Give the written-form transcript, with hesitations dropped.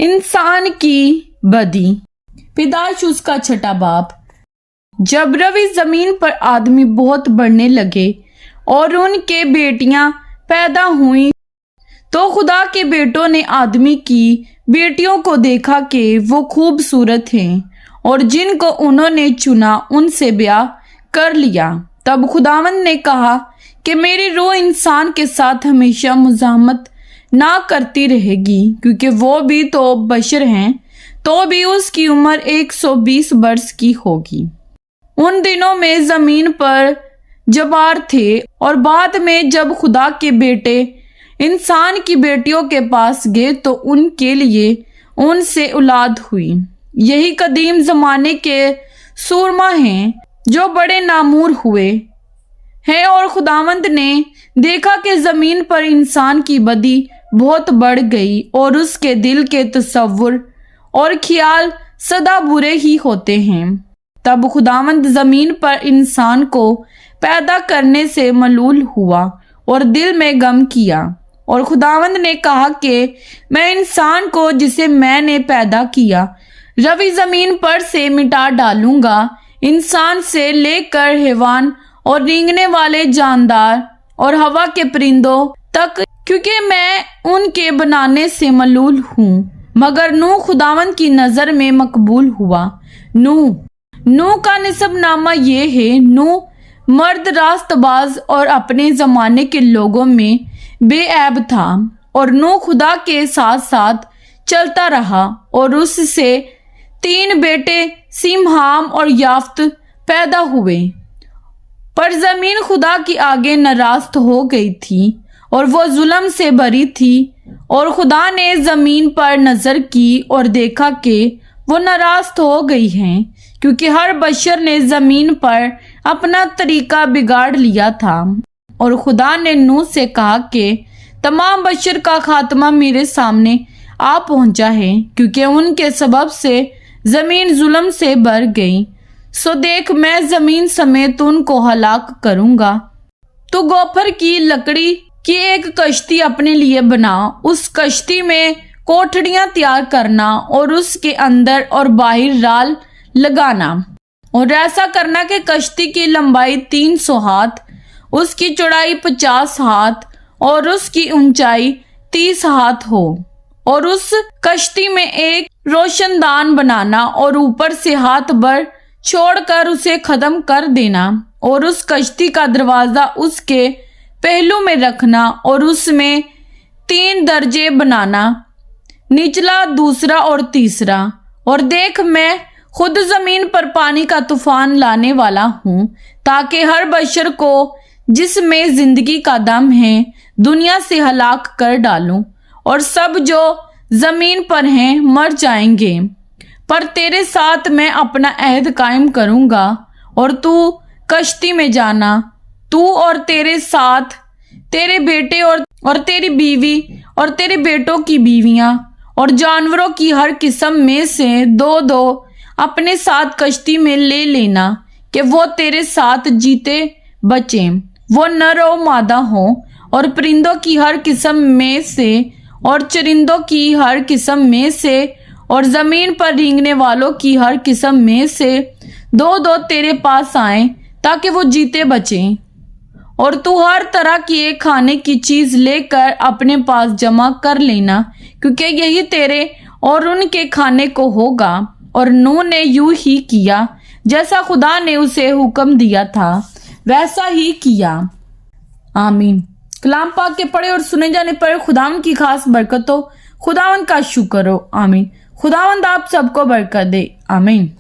इंसान की बदी। पैदाइश उसका छठा बाप। जब रवि जमीन पर आदमी बहुत बढ़ने लगे और उनके बेटियां पैदा हुई तो खुदा के बेटों ने आदमी की बेटियों को देखा कि वो खूबसूरत हैं और जिनको उन्होंने चुना उनसे ब्याह कर लिया। तब खुदावंद ने कहा कि मेरी रूह इंसान के साथ हमेशा मुज़ाहमत ना करती रहेगी, क्योंकि वो भी तो बशर हैं, तो भी उसकी उम्र 120 वर्ष की होगी। उन दिनों में जमीन पर जबार थे और बाद में जब खुदा के बेटे इंसान की बेटियों के पास गए तो उनके लिए उनसे औलाद हुई। यही कदीम जमाने के सूरमा हैं जो बड़े नामूर हुए हैं। और खुदावंद ने देखा कि जमीन पर इंसान की बदी बहुत बढ़ गई और उसके दिल के तसव्वुर और ख्याल सदा बुरे ही होते हैं। तब खुदावंद जमीन पर इंसान को पैदा करने से मलूल हुआ और दिल में गम किया। और खुदावंद ने कहा कि मैं इंसान को जिसे मैंने पैदा किया रवि जमीन पर से मिटा डालूंगा, इंसान से लेकर हैवान और रेंगने वाले जानदार और हवा के परिंदों तक, क्योंकि मैं उनके बनाने से मलूल हूँ। मगर नूह खुदावंद की नजर में मकबूल हुआ। नूह का निसबनामा ये है, नूह मर्द रास्तबाज और अपने जमाने के लोगों में बेऐब था। और नूह खुदा के साथ साथ चलता रहा और उससे 3 बेटे सिमहाम और याफ्त पैदा हुए। पर जमीन खुदा की आगे नाराज हो गई थी और वो जुल्म से भरी थी। और खुदा ने जमीन पर नजर की और देखा कि वो नाराज हो गई हैं, क्योंकि हर बशर ने जमीन पर अपना तरीका बिगाड़ लिया था। और खुदा ने नूह से कहा कि तमाम बशर का खात्मा मेरे सामने आ पहुंचा है, क्योंकि उनके सबब से जमीन जुल्म से भर गई। सो देख, मैं जमीन समेत उनको हलाक करूंगा। तो गोफर की लकड़ी की एक कश्ती अपने लिए बना, उस कश्ती में कोठड़ियां तैयार करना और उसके अंदर और बाहर राल लगाना। और ऐसा करना कि कश्ती की लंबाई 300 हाथ, उसकी चौड़ाई 50 हाथ और उसकी ऊंचाई 30 हाथ हो। और उस कश्ती में एक रोशनदान बनाना और ऊपर से हाथ भर छोड़कर उसे खत्म कर देना। और उस कश्ती का दरवाजा उसके पहलू में रखना और उसमें 3 दर्जे बनाना, निचला, दूसरा और तीसरा। और देख, मैं खुद जमीन पर पानी का तूफान लाने वाला हूँ, ताकि हर बशर को जिसमें जिंदगी का दम है दुनिया से हलाक कर डालूं। और सब जो जमीन पर हैं मर जाएंगे। पर तेरे साथ मैं अपना अहद कायम करूंगा और तू कश्ती में जाना, तू और तेरे साथ तेरे बेटे और तेरी बीवी और तेरे बेटों की बीवियां और जानवरों की हर किस्म में से 2-2 अपने साथ कश्ती में ले लेना, कि वो तेरे साथ जीते बचे, वो नर और मादा हो। और परिंदों की हर किस्म में से और चरिंदों की हर किस्म में से और जमीन पर रेंगने वालों की हर किस्म में से 2-2 तेरे पास आए, ताकि वो जीते बचें। और तू हर तरह की एक खाने की चीज लेकर अपने पास जमा कर लेना, क्योंकि यही तेरे और उनके खाने को होगा। और नूह ने यूं ही किया, जैसा खुदा ने उसे हुक्म दिया था वैसा ही किया। आमीन। कलाम पाक के पढ़े और सुने जाने पर खुदावंद की खास बरकत हो। खुदावंद का शुक्र हो। आमीन। खुदावंद आप सबको बरकत दे। आमीन।